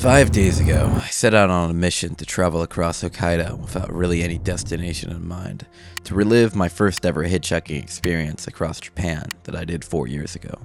5 days ago, I set out on a mission to travel across Hokkaido without really any destination in mind, to relive my first ever hitchhiking experience across Japan that I did 4 years ago.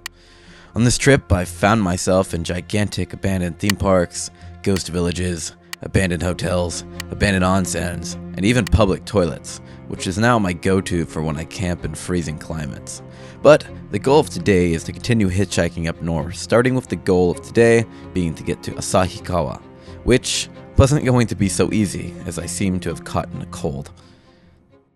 On this trip, I found myself in gigantic abandoned theme parks, ghost villages, abandoned hotels, abandoned onsens, and even public toilets, which is now my go-to for when I camp in freezing climates. But the goal of today is to continue hitchhiking up north, starting with the goal of today being to get to Asahikawa, which wasn't going to be so easy as I seem to have caught in a cold.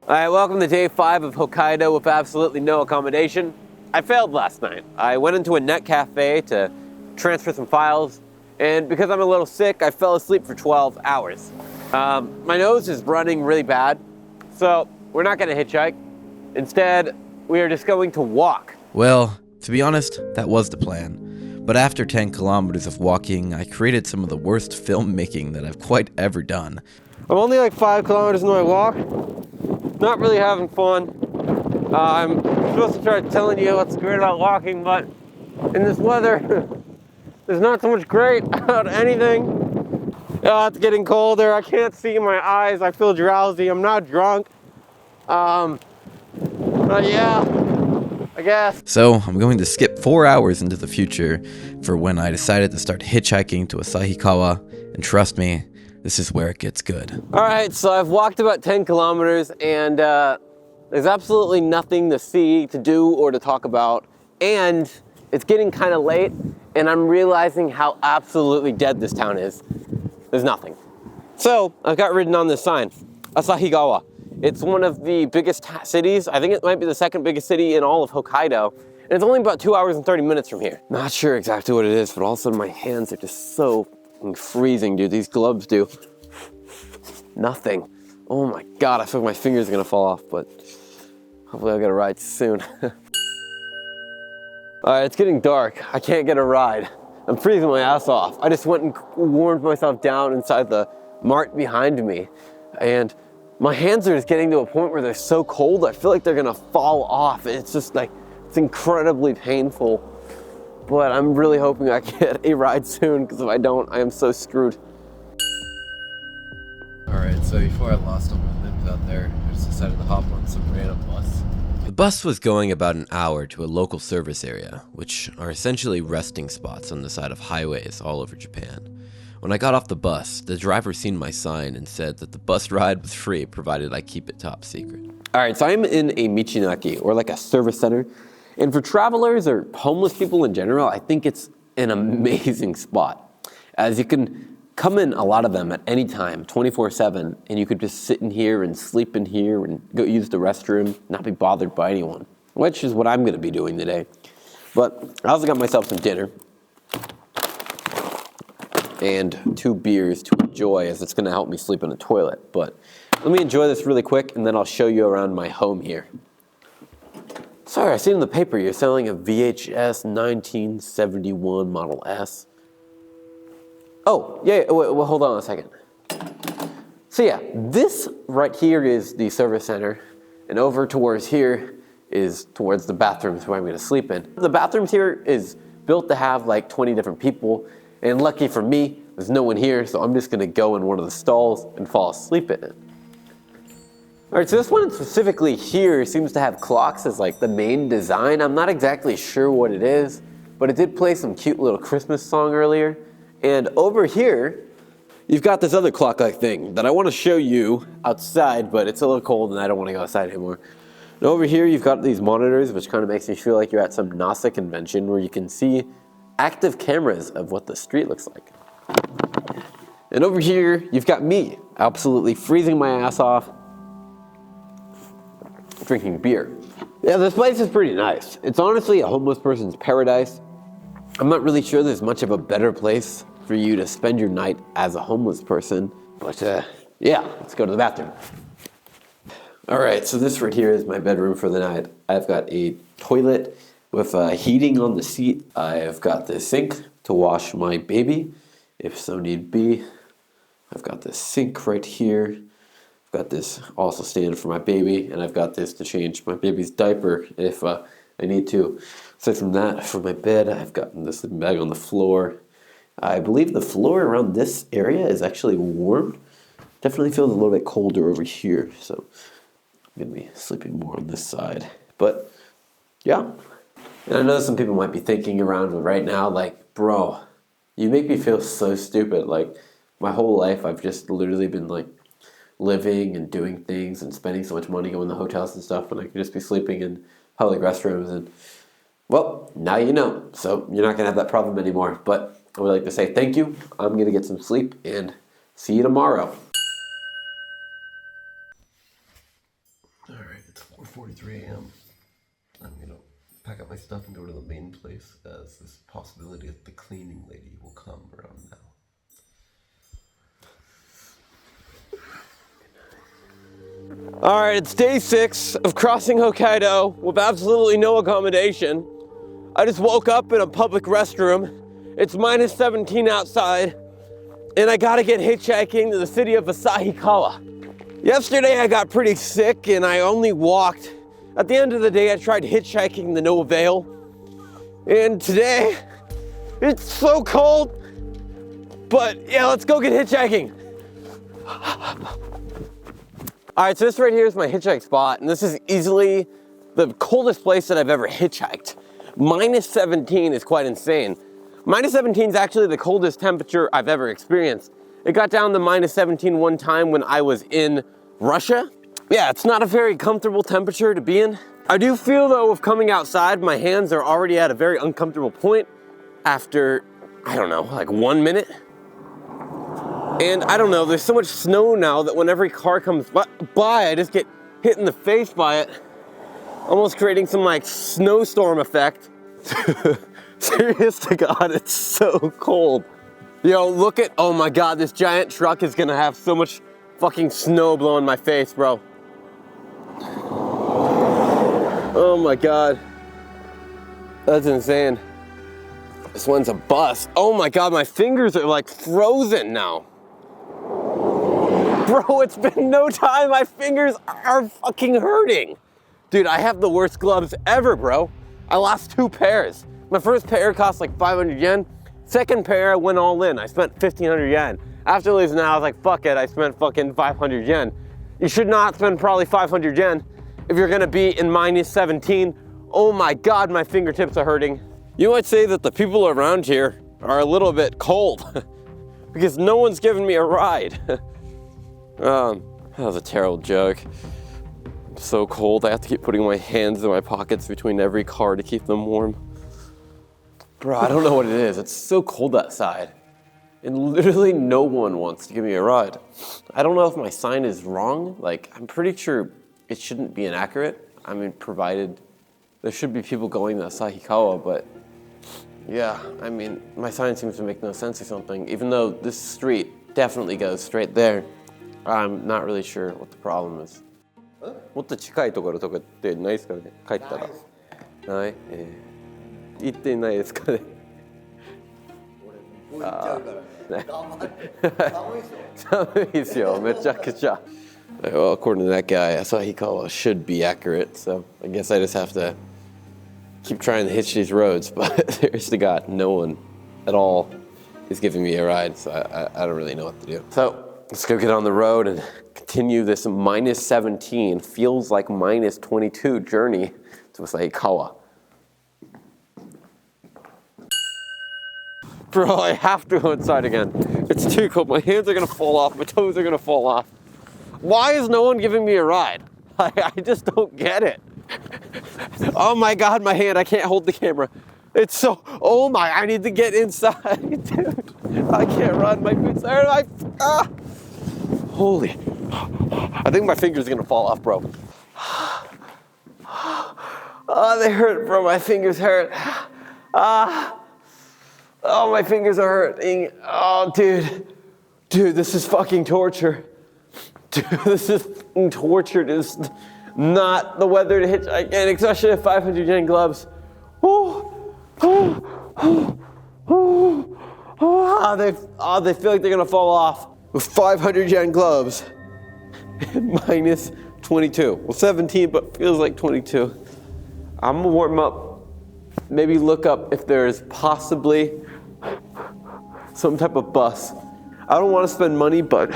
Alright, welcome to day 5 of Hokkaido with absolutely no accommodation. I failed last night. I went into a net cafe to transfer some files, and because I'm a little sick, I fell asleep for 12 hours. My nose is running really bad, so we're not going to hitchhike. Instead, we are just going to walk. Well, to be honest, that was the plan. But after 10 kilometers of walking, I created some of the worst filmmaking that I've quite ever done. I'm only like 5 kilometers into my walk. Not really having fun. I'm supposed to start telling you what's great about walking, but in this weather, there's not so much great about anything. It's getting colder. I can't see in my eyes. I feel drowsy. I'm not drunk. But yeah, I guess. So I'm going to skip 4 hours into the future for when I decided to start hitchhiking to Asahikawa, and trust me, this is where it gets good. Alright, so I've walked about 10 kilometers and there's absolutely nothing to see, to do, or to talk about. And it's getting kind of late and I'm realizing how absolutely dead this town is. There's nothing. So I've got written on this sign, Asahikawa. It's one of the biggest cities. I think it might be the second biggest city in all of Hokkaido. And it's only about 2 hours and 30 minutes from here. Not sure exactly what it is, but all of a sudden my hands are just so freezing, dude. These gloves do nothing. Oh my God, I feel like my fingers are gonna fall off, but hopefully I'll get a ride soon. All right, it's getting dark. I can't get a ride. I'm freezing my ass off. I just went and warmed myself down inside the mart behind me, and my hands are just getting to a point where they're so cold, I feel like they're gonna fall off. It's just like, it's incredibly painful, but I'm really hoping I get a ride soon, because if I don't, I am so screwed. Alright, so before I lost all my limbs out there, I just decided to hop on some random bus. The bus was going about an hour to a local service area, which are essentially resting spots on the side of highways all over Japan. When I got off the bus, the driver seen my sign and said that the bus ride was free provided I keep it top secret. All right, so I'm in a Michinaki, or like a service center. And for travelers or homeless people in general, I think it's an amazing spot. As you can come in, a lot of them at any time, 24/7, and you could just sit in here and sleep in here and go use the restroom, not be bothered by anyone, which is what I'm gonna be doing today. But I also got myself some dinner and 2 beers to enjoy, as it's gonna help me sleep in the toilet. But let me enjoy this really quick and then I'll show you around my home here. Sorry, I seen in the paper you're selling a VHS 1971 Model S. Oh, yeah, well, hold on a second. So yeah, this right here is the service center, and over towards here is towards the bathrooms where I'm gonna sleep in. The bathrooms here is built to have like 20 different people, and lucky for me, there's no one here, so I'm just gonna go in one of the stalls and fall asleep in it. All right, so this one specifically here seems to have clocks as like the main design. I'm not exactly sure what it is, but it did play some cute little Christmas song earlier. And over here, you've got this other clock-like thing that I wanna show you outside, but it's a little cold and I don't wanna go outside anymore. And over here, you've got these monitors, which kind of makes me feel like you're at some NASA convention where you can see active cameras of what the street looks like. And over here, you've got me, absolutely freezing my ass off, drinking beer. Yeah, this place is pretty nice. It's honestly a homeless person's paradise. I'm not really sure there's much of a better place for you to spend your night as a homeless person, but yeah, let's go to the bathroom. All right, so this right here is my bedroom for the night. I've got a toilet with heating on the seat. I've got this sink to wash my baby, if so need be. I've got this sink right here. I've got this also stand for my baby, and I've got this to change my baby's diaper if I need to. Aside from that, for my bed, I've got this sleeping bag on the floor. I believe the floor around this area is actually warm. Definitely feels a little bit colder over here, so I'm gonna be sleeping more on this side. But yeah, and I know some people might be thinking around right now, like, bro, you make me feel so stupid. Like, my whole life I've just literally been like living and doing things and spending so much money going to hotels and stuff when I could just be sleeping in public restrooms. And well, now you know, so you're not gonna have that problem anymore. But I would like to say thank you. I'm gonna get some sleep and see you tomorrow. All right, it's 4:43 a.m. I'm gonna pack up my stuff and go to the main place, as this possibility that the cleaning lady will come around now. All right, it's day 6 of crossing Hokkaido with absolutely no accommodation. I just woke up in a public restroom. It's minus 17 outside, and I gotta get hitchhiking to the city of Asahikawa. Yesterday I got pretty sick and I only walked. At the end of the day, I tried hitchhiking to no avail. And today, it's so cold, but yeah, let's go get hitchhiking. All right, so this right here is my hitchhike spot, and this is easily the coldest place that I've ever hitchhiked. Minus 17 is quite insane. Minus 17 is actually the coldest temperature I've ever experienced. It got down to minus 17 one time when I was in Russia. Yeah, it's not a very comfortable temperature to be in. I do feel though, with coming outside, my hands are already at a very uncomfortable point after, I don't know, like 1 minute. And I don't know, there's so much snow now that when every car comes by, I just get hit in the face by it. Almost creating some like snowstorm effect. Serious to God, it's so cold. Yo, look at, oh my God, this giant truck is gonna have so much fucking snow blowing my face, bro. Oh my God. That's insane. This one's a bus. Oh my God, my fingers are like frozen now. Bro, it's been no time. My fingers are fucking hurting. Dude, I have the worst gloves ever, bro. I lost 2 pairs. My first pair cost like 500 yen. Second pair, I went all in. I spent 1,500 yen. After losing that, I was like, fuck it, I spent fucking 500 yen. You should not spend probably 500 yen if you're gonna be in minus 17. Oh my God, my fingertips are hurting. You might say that the people around here are a little bit cold because no one's giving me a ride. That was a terrible joke. I'm so cold, I have to keep putting my hands in my pockets between every car to keep them warm. Bro, I don't know what it is. It's so cold outside. And literally no one wants to give me a ride. I don't know if my sign is wrong. Like, I'm pretty sure it shouldn't be inaccurate. I mean, provided there should be people going to Asahikawa, but yeah, I mean, my sign seems to make no sense or something. Even though this street definitely goes straight there, I'm not really sure what the problem is. もっと近いところとかってないですかね？帰ったら。ない？行ってないですかね？寒いですよ、めちゃくちゃ。Well, according to that guy, Asahikawa should be accurate, so I guess I just have to keep trying to hitch these roads, but there's to God, no one at all is giving me a ride, so I don't really know what to do. So let's go get on the road and continue this minus 17, feels like minus 22 journey to Asahikawa. Bro, I have to go inside again. It's too cold. My hands are gonna fall off. My toes are gonna fall off. Why is no one giving me a ride? I just don't get it. Oh my God, my hand. I can't hold the camera. It's so, oh my, I need to get inside, dude. I can't run. My boots are, holy. I think my finger's gonna fall off, bro. Oh, they hurt, bro. My fingers hurt. Oh, my fingers are hurting. Oh, dude. Dude, this is fucking torture. Dude, this is fucking torture. This is not the weather to hitchhike in, especially with 500 yen gloves. They feel like they're gonna fall off with 500 yen gloves. Minus 22. Well, 17, but feels like 22. I'm gonna warm up. Maybe look up if there's possibly some type of bus. I don't want to spend money, but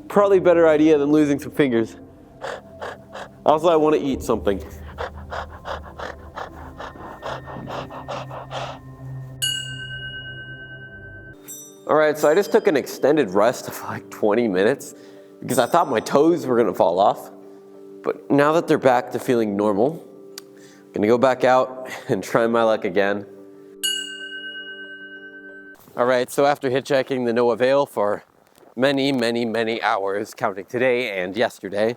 probably a better idea than losing some fingers. Also, I want to eat something. All right, so I just took an extended rest of like 20 minutes because I thought my toes were gonna fall off. But now that they're back to feeling normal, I'm gonna go back out and try my luck again. All right, so after hitchhiking to no avail for many hours, counting today and yesterday,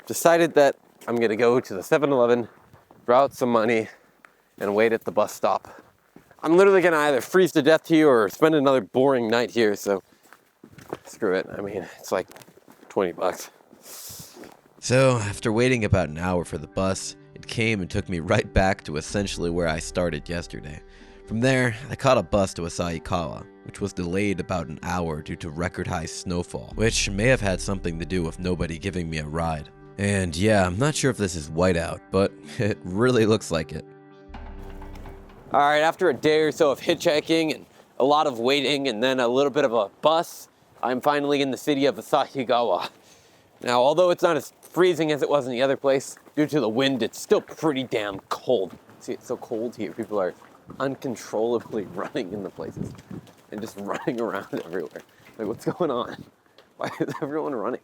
decided that I'm gonna go to the 7-Eleven, draw out some money, and wait at the bus stop. I'm literally gonna either freeze to death here or spend another boring night here, so screw it. I mean, it's like 20 bucks. So, after waiting about an hour for the bus, it came and took me right back to essentially where I started yesterday. From there, I caught a bus to Asahikawa, which was delayed about an hour due to record-high snowfall, which may have had something to do with nobody giving me a ride. And yeah, I'm not sure if this is whiteout, but it really looks like it. All right, after a day or so of hitchhiking and a lot of waiting and then a little bit of a bus, I'm finally in the city of Asahikawa. Now, although it's not as freezing as it was in the other place, due to the wind, it's still pretty damn cold. See, it's so cold here. People are uncontrollably running in the places and just running around everywhere. Like, what's going on? Why is everyone running?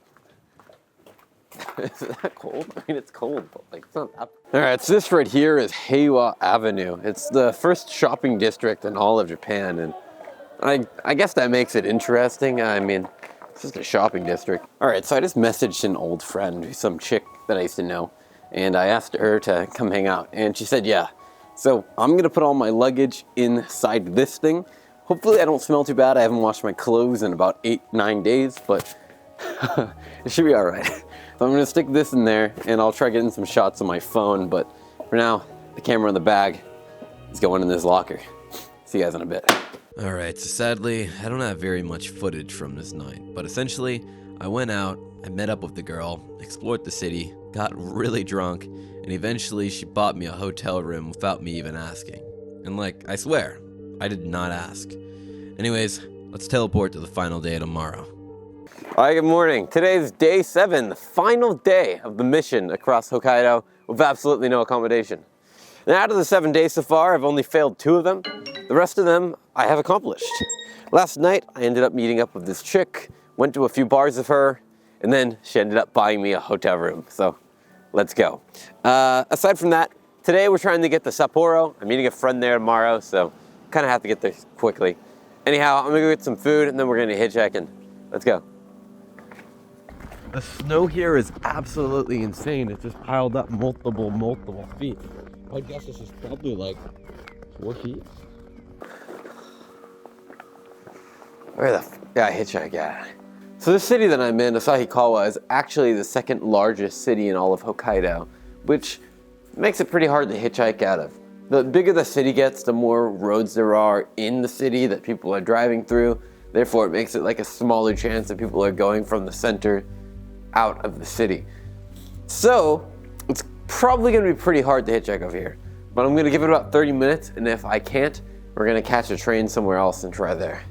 Is it that cold? I mean, it's cold, but like, it's not that. All right, so this right here is Heiwa Avenue. It's the first shopping district in all of Japan, and I guess that makes it interesting. I mean, it's just a shopping district. All right, so I just messaged an old friend, some chick that I used to know, and I asked her to come hang out, and she said, yeah. So I'm gonna put all my luggage inside this thing. Hopefully I don't smell too bad. I haven't washed my clothes in about 8-9 days, but it should be all right. So I'm gonna stick this in there and I'll try getting some shots on my phone, but for now, the camera in the bag is going in this locker. See you guys in a bit. Alright, so sadly, I don't have very much footage from this night, but essentially, I went out, I met up with the girl, explored the city, got really drunk, and eventually she bought me a hotel room without me even asking. And like, I swear, I did not ask. Anyways, let's teleport to the final day tomorrow. Hi, good morning. Today is day 7, the final day of the mission across Hokkaido with absolutely no accommodation. And out of the 7 days so far, I've only failed 2 of them. The rest of them I have accomplished. Last night, I ended up meeting up with this chick, went to a few bars with her, and then she ended up buying me a hotel room. So let's go. Aside from that, today we're trying to get to Sapporo. I'm meeting a friend there tomorrow, so kind of have to get there quickly. Anyhow, I'm gonna go get some food and then we're gonna hitchhike. Let's go. The snow here is absolutely insane. It's just piled up multiple feet. I guess this is probably like 4 feet. Where the yeah, hitchhike at? So this city that I'm in, Asahikawa, is actually the second largest city in all of Hokkaido, which makes it pretty hard to hitchhike out of. The bigger the city gets, the more roads there are in the city that people are driving through. Therefore, it makes it like a smaller chance that people are going from the center out of the city. So it's probably gonna be pretty hard to hitchhike over here, but I'm gonna give it about 30 minutes, and if I can't, we're gonna catch a train somewhere else and try there.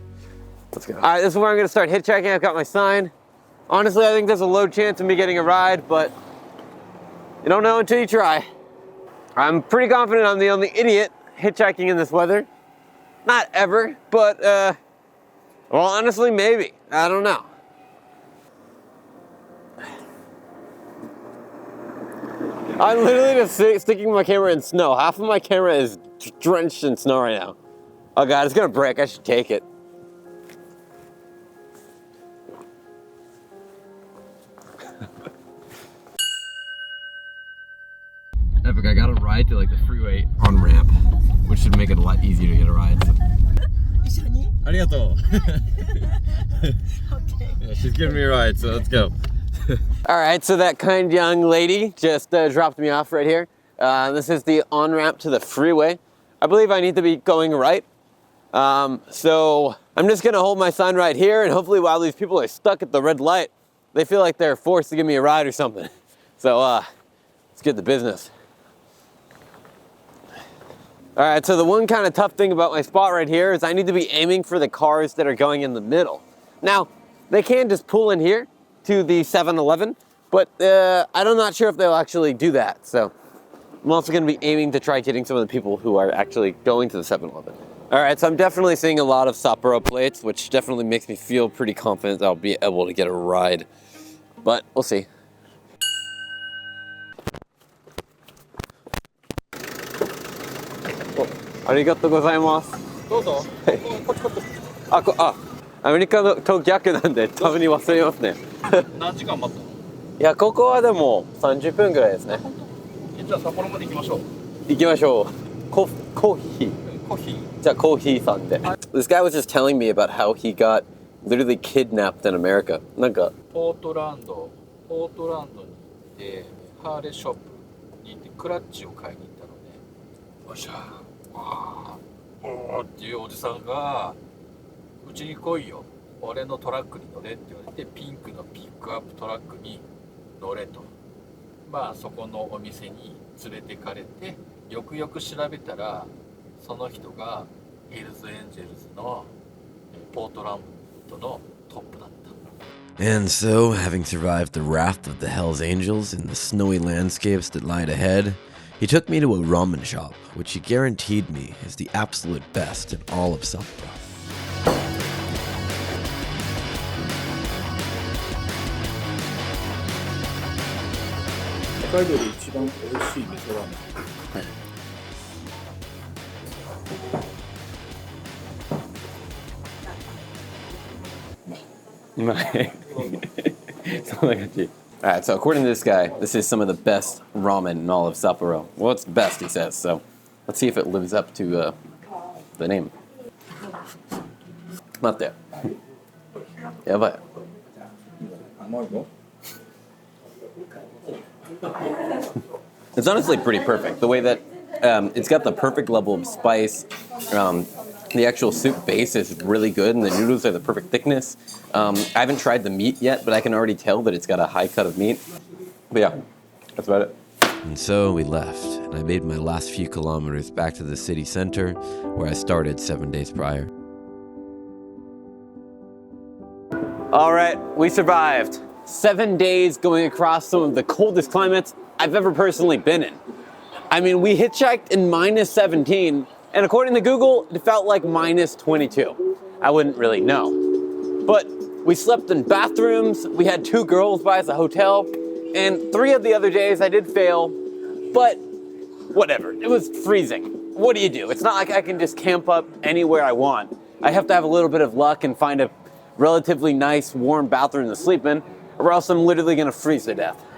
Let's go. All right, this is where I'm gonna start hitchhiking. I've got my sign. Honestly, I think there's a low chance of me getting a ride, but you don't know until you try. I'm pretty confident I'm the only idiot hitchhiking in this weather. Not ever, but well, honestly, maybe. I don't know. I'm literally just sticking my camera in snow. Half of my camera is drenched in snow right now. Oh God, it's gonna break. I should take it. Epic, I got a ride to like the freeway on ramp, which should make it a lot easier to get a ride. So. Arigato. Okay. Yeah, she's giving me a ride, so let's go. All right, so that kind young lady just dropped me off right here. This is the on-ramp to the freeway. I believe I need to be going right. So I'm just gonna hold my sign right here, and hopefully while these people are stuck at the red light, they feel like they're forced to give me a ride or something. So let's get to business. All right, so the one kind of tough thing about my spot right here is I need to be aiming for the cars that are going in the middle. Now, they can just pull in here to the 7-Eleven, but I'm not sure if they'll actually do that. So I'm also gonna be aiming to try getting some of the people who are actually going to the 7-Eleven. All right, so I'm definitely seeing a lot of Sapporo plates, which definitely makes me feel pretty confident that I'll be able to get a ride, but we'll see. Arigatou gozaimasu. どうぞ。こっちこっち。アメリカのと逆なんでたまに忘れますね。何時間待ったの？いや、ここはでも30分ぐらいですね。じゃあ札幌まで行きましょう。行きましょう。コーヒー。コーヒー。じゃあコーヒーさんで。This guy was just telling me about how he got literally kidnapped in America. なんかポートランドに行ってハーレーショップに行ってクラッチを買いに行ったので、よっしゃおーっていうおじさんがうちに来いよ、俺のトラックに乗れって言われて、ピンクのピックアップトラックに乗れと、まあそこのお店に連れてかれて、よくよく調べたらその人がヘルズエンジェルズのポートランドのトップだった。 And so, having survived the wrath of the Hells Angels and the snowy landscapes that lied ahead, he took me to a ramen shop, which he guaranteed me is the absolute best in all of Sapporo. 北海道で一番美味しい味噌ラーメン。Alright, so according to this guy, this is some of the best ramen in all of Sapporo. Well, it's the best, he says, so let's see if it lives up to the name. 待って。やばい。It's honestly pretty perfect. The way that it's got the perfect level of spice. The actual soup base is really good, and the noodles are the perfect thickness. I haven't tried the meat yet, but I can already tell that it's got a high cut of meat. But yeah, that's about it. And so we left, and I made my last few kilometers back to the city center, where I started 7 days prior. All right, we survived. 7 days going across some of the coldest climates I've ever personally been in. I mean, we hitchhiked in -17, and according to Google, it felt like -22. I wouldn't really know. But we slept in bathrooms, we had 2 girls by us at a hotel, and 3 of the other days I did fail, but whatever, it was freezing. What do you do? It's not like I can just camp up anywhere I want. I have to have a little bit of luck and find a relatively nice warm bathroom to sleep in, or else I'm literally gonna freeze to death.